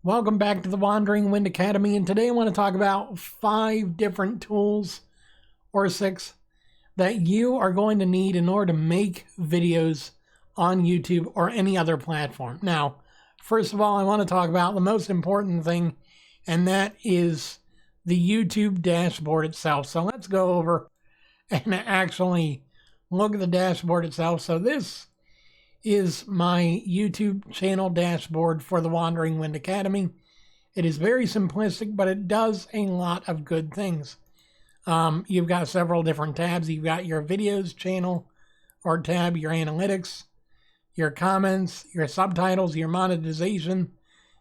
Welcome back to the Wandering Wind Academy, and today I want to talk about 5 different tools, or 6, that you are going to need in order to make videos on YouTube or any other platform. Now, first of all, I want to talk about the most important thing, and that is the YouTube dashboard itself. So let's go over and actually look at the dashboard itself. So this is my YouTube channel dashboard for the Wandering Wind Academy. It is very simplistic, but it does a lot of good things. You've got several different tabs. You've got your videos channel or tab, your analytics, your comments, your subtitles, your monetization,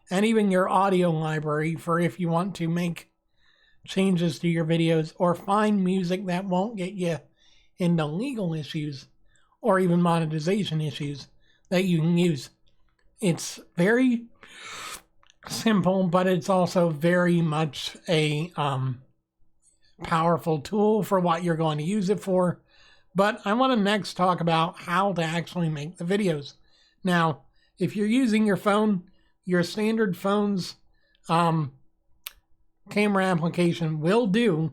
and even your audio library for if you want to make changes to your videos or find music that won't get you into legal issues or even monetization issues that you can use. It's very simple, but it's also very much a powerful tool for what you're going to use it for. But I want to next talk about how to actually make the videos. Now, if you're using your phone, your standard phone's camera application will do.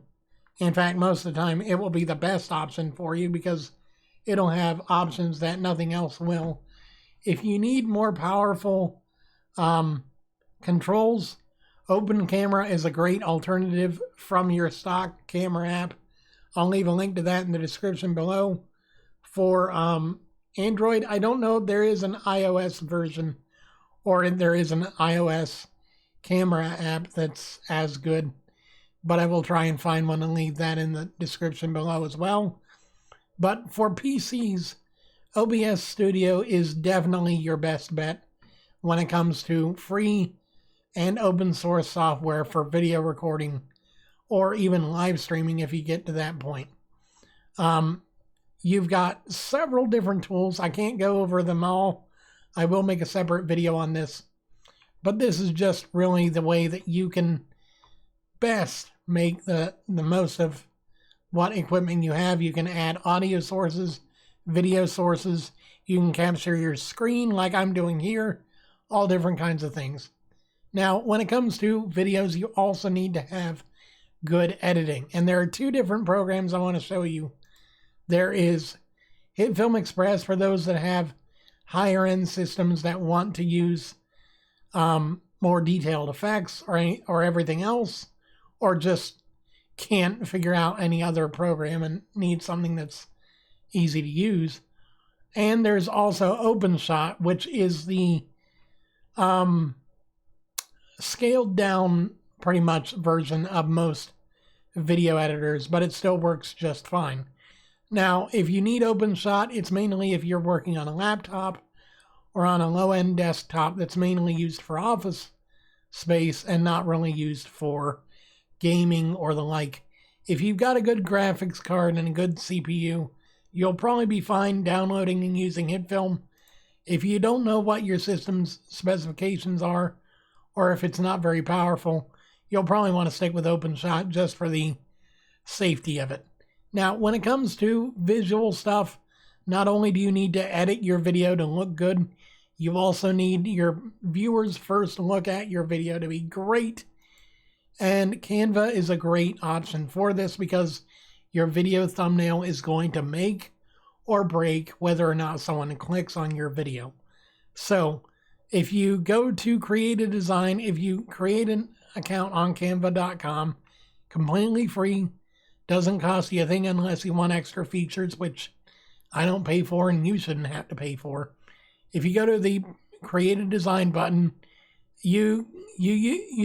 In fact, most of the time, it will be the best option for you because it'll have options that nothing else will. If you need more powerful controls, OpenCamera is a great alternative from your stock camera app. I'll leave a link to that in the description below. For Android, I don't know if there is an iOS version or if there is an iOS camera app that's as good, but I will try and find one and leave that in the description below as well. But for PCs, OBS Studio is definitely your best bet when it comes to free and open source software for video recording or even live streaming if you get to that point. You've got several different tools. I can't go over them all. I will make a separate video on this. But this is just really the way that you can best make the most of what equipment you have. You can add audio sources, video sources. You can capture your screen like I'm doing here. All different kinds of things. Now, when it comes to videos, you also need to have good editing. And there are 2 different programs I want to show you. There is Hitfilm Express for those that have higher end systems that want to use more detailed effects or everything else, or just can't figure out any other program and need something that's easy to use. And there's also OpenShot, which is the scaled down pretty much version of most video editors, but it still works just fine. Now, if you need OpenShot, it's mainly if you're working on a laptop or on a low-end desktop that's mainly used for office space and not really used for gaming or the like. If you've got a good graphics card and a good CPU, you'll probably be fine downloading and using Hitfilm. If you don't know what your system's specifications are, or if it's not very powerful, you'll probably want to stick with OpenShot just for the safety of it. Now, when it comes to visual stuff, not only do you need to edit your video to look good, you also need your viewers' first look at your video to be great. And Canva is a great option for this because your video thumbnail is going to make or break whether or not someone clicks on your video. So if you go to create a design, if you create an account on canva.com, completely free, doesn't cost you a thing unless you want extra features, which I don't pay for and you shouldn't have to pay for. If you go to the create a design button, you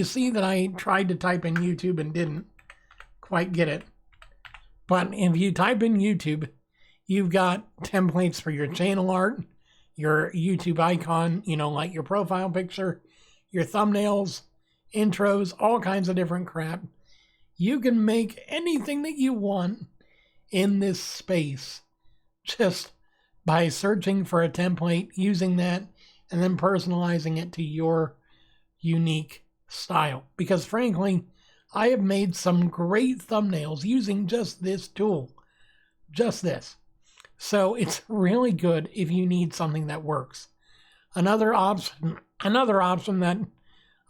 see that I tried to type in YouTube and didn't quite get it. But if you type in YouTube, you've got templates for your channel art, your YouTube icon, like your profile picture, your thumbnails, intros, all kinds of different crap. You can make anything that you want in this space just by searching for a template, using that, and then personalizing it to your unique style. Because frankly, I have made some great thumbnails using just this tool. Just this. So it's really good if you need something that works. Another option that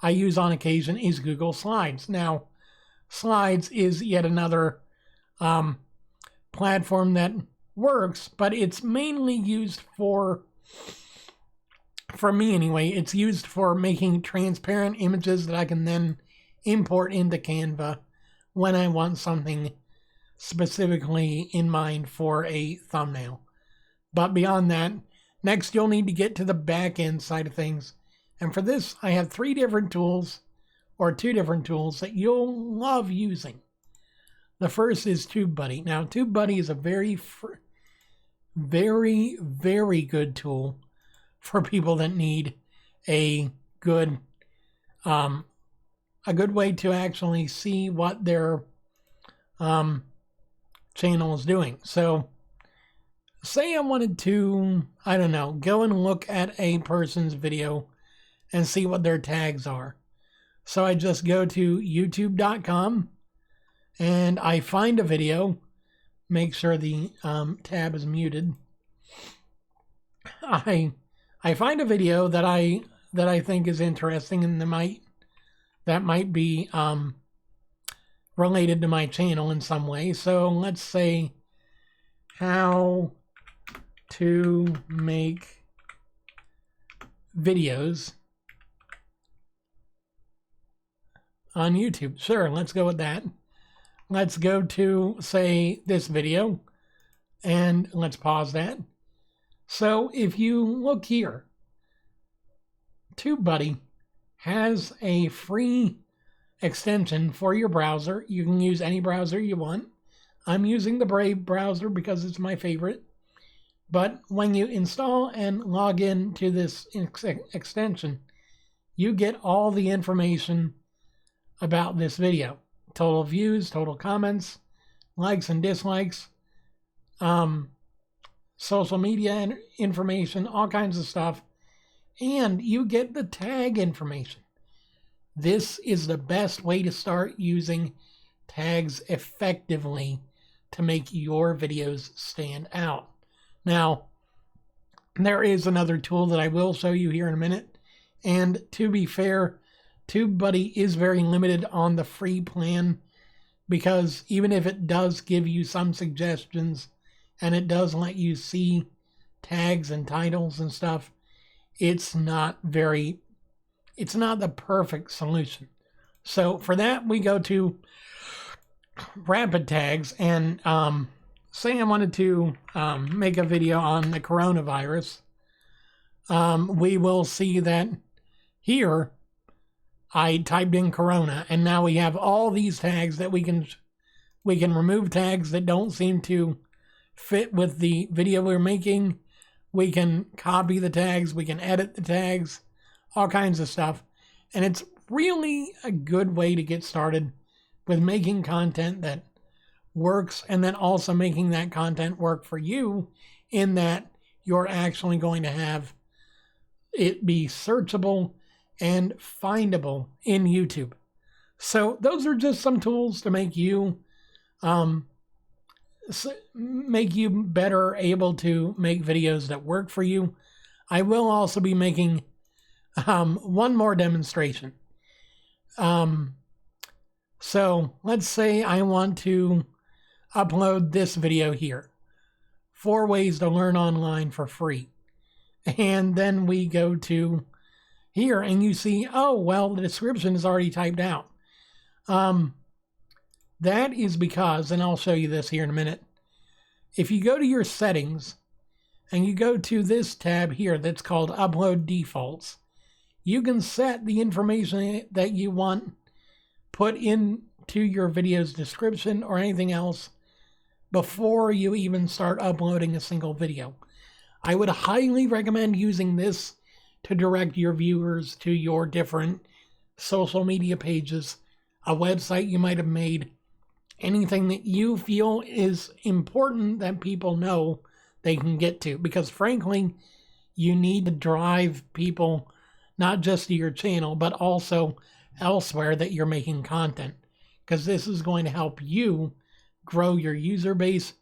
I use on occasion is Google Slides. Now, Slides is yet another platform that works, but it's mainly used for me anyway, it's used for making transparent images that I can then import into Canva when I want something specifically in mind for a thumbnail. But beyond that, next you'll need to get to the back end side of things. And for this, I have two different tools that you'll love using. The first is Tubebuddy. Now, Tubebuddy is a very, very good tool for people that need a good way to actually see what their channel is doing. So say I wanted to, I don't know, go and look at a person's video and see what their tags are. So I just go to youtube.com and I find a video, make sure the tab is muted. I find a video that I think is interesting and that might be related to my channel in some way. So let's say how to make videos on YouTube. Sure, let's go with that. Let's go to, say, this video, and let's pause that. So if you look here, Tubebuddy has a free extension for your browser. You can use any browser you want. I'm using the Brave browser because it's my favorite. But when you install and log in to this extension, you get all the information about this video. Total views, total comments, likes and dislikes, social media information, all kinds of stuff. And you get the tag information. This is the best way to start using tags effectively to make your videos stand out. Now, there is another tool that I will show you here in a minute. And to be fair, Tubebuddy is very limited on the free plan, because even if it does give you some suggestions and it does let you see tags and titles and stuff, it's not the perfect solution. So for that, we go to Rapidtags, and say I wanted to make a video on the coronavirus. We will see that here I typed in corona, and now we have all these tags that we can remove tags that don't seem to fit with the video we're making. We can copy the tags, we can edit the tags, all kinds of stuff. And it's really a good way to get started with making content that works, and then also making that content work for you, in that you're actually going to have it be searchable and findable in YouTube. So those are just some tools to make you better able to make videos that work for you. I will also be making one more demonstration. So let's say I want to upload this video here. 4 ways to learn online for free. And then we go to here and you see, oh, well, the description is already typed out. That is because, and I'll show you this here in a minute, if you go to your settings and you go to this tab here that's called Upload Defaults, you can set the information that you want put into your video's description or anything else before you even start uploading a single video. I would highly recommend using this to direct your viewers to your different social media pages, a website you might have made, anything that you feel is important that people know they can get to. Because frankly, you need to drive people not just to your channel, but also elsewhere that you're making content. Because this is going to help you grow your user base,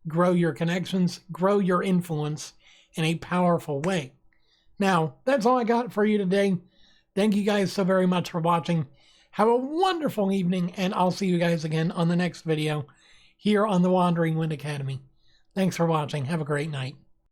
grow your connections, grow your influence in a powerful way. Now, that's all I got for you today. Thank you guys so very much for watching. Have a wonderful evening, and I'll see you guys again on the next video here on the Wandering Wind Academy. Thanks for watching. Have a great night.